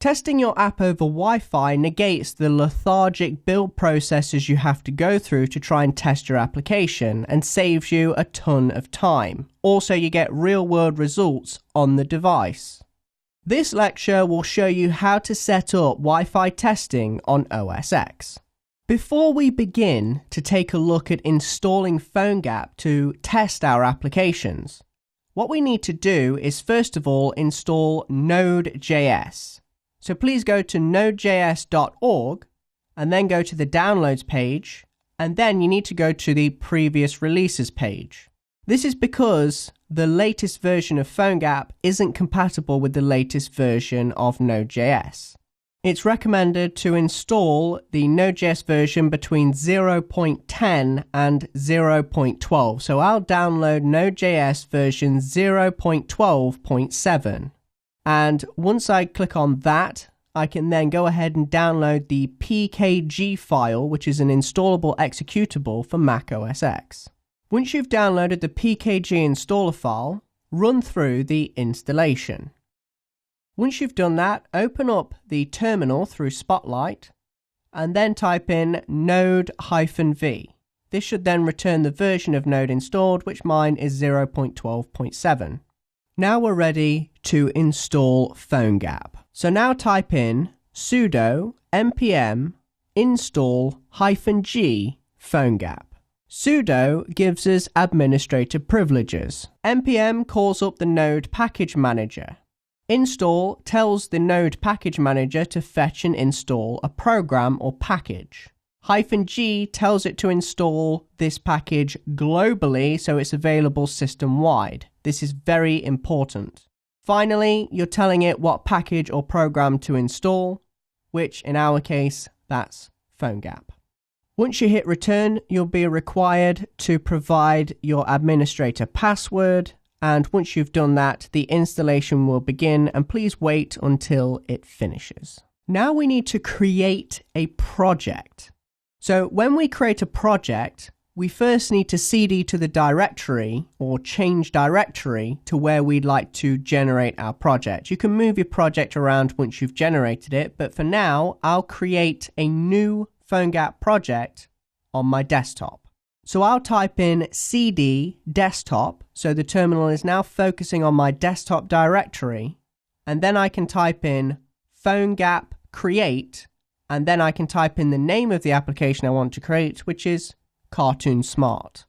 Testing your app over Wi-Fi negates the lethargic build processes you have to go through to try and test your application and saves you a ton of time. Also, you get real-world results on the device. This lecture will show you how to set up Wi-Fi testing on OSX. Before we begin to take a look at installing Phonegap to test our applications, what we need to do is first of all install Node.js. So please go to nodejs.org and then go to the downloads page, and then you need to go to the previous releases page. This is because the latest version of Phonegap isn't compatible with the latest version of Node.js. It's recommended to install the Node.js version between 0.10 and 0.12. So I'll download Node.js version 0.12.7. And once I click on that, I can then go ahead and download the pkg file, which is an installable executable for Mac OS X. Once you've downloaded the pkg installer file, run through the installation. Once you've done that, open up the terminal through Spotlight and then type in node-v. This should then return the version of Node installed, which mine is 0.12.7. Now we're ready to install Phonegap. So now type in sudo npm install -g Phonegap. Sudo gives us administrator privileges. npm calls up the Node package manager. Install tells the Node package manager to fetch and install a program or package. -g tells it to install this package globally so it's available system-wide. This is very important. Finally, you're telling it what package or program to install, which in our case, that's Phonegap. Once you hit return, you'll be required to provide your administrator password, and once you've done that, the installation will begin, and please wait until it finishes. Now we need to create a project. So when we create a project, we first need to cd to the directory or change directory to where we'd like to generate our project. You can move your project around once you've generated it, but for now, I'll create a new Phonegap project on my desktop. So I'll type in cd desktop, so the terminal is now focusing on my desktop directory, and then I can type in Phonegap create, and then I can type in the name of the application I want to create, which is Cartoon Smart.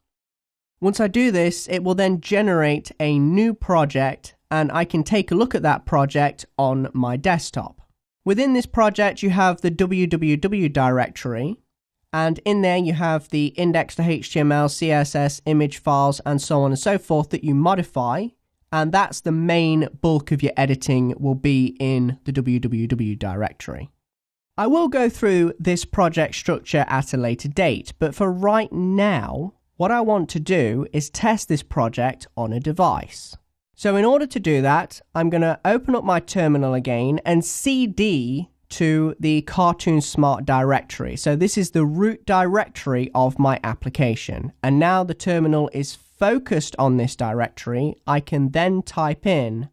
Once I do this, it will then generate a new project, and I can take a look at that project on my desktop. Within this project, you have the www directory, and in there you have the index.html, CSS, image files, and so on and so forth that you modify, and that's the main bulk of your editing will be in the www directory. I will go through this project structure at a later date, but for right now, what I want to do is test this project on a device. So in order to do that, I'm going to open up my terminal again and cd to the Cartoon Smart directory. So this is the root directory of my application. And now the terminal is focused on this directory. I can then type in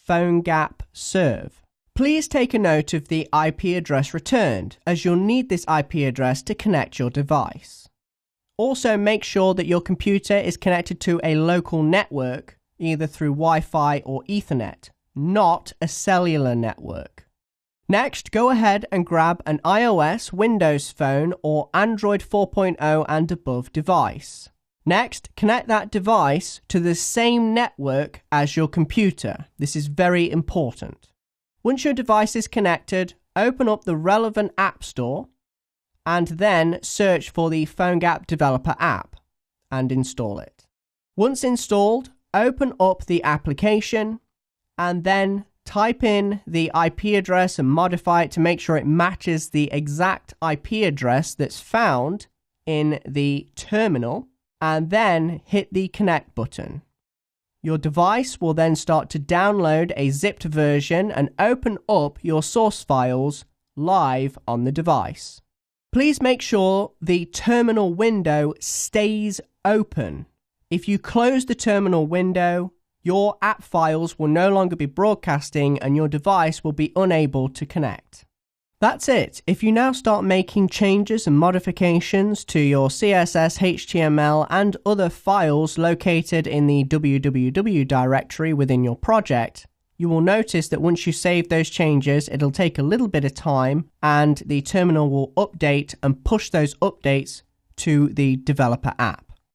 Phonegap serve. Please take a note of the IP address returned, as you'll need this IP address to connect your device. Also, make sure that your computer is connected to a local network, either through Wi-Fi or Ethernet, not a cellular network. Next, go ahead and grab an iOS, Windows Phone, or Android 4.0 and above device. Next, connect that device to the same network as your computer. This is very important. Once your device is connected, open up the relevant app store and then search for the Phonegap developer app and install it. Once installed, open up the application and then type in the IP address and modify it to make sure it matches the exact IP address that's found in the terminal, and then hit the connect button. Your device will then start to download a zipped version and open up your source files live on the device. Please make sure the terminal window stays open. If you close the terminal window, your app files will no longer be broadcasting and your device will be unable to connect. That's it. If you now start making changes and modifications to your CSS, HTML, and other files located in the www directory within your project, you will notice that once you save those changes, it'll take a little bit of time and the terminal will update and push those updates to the developer app.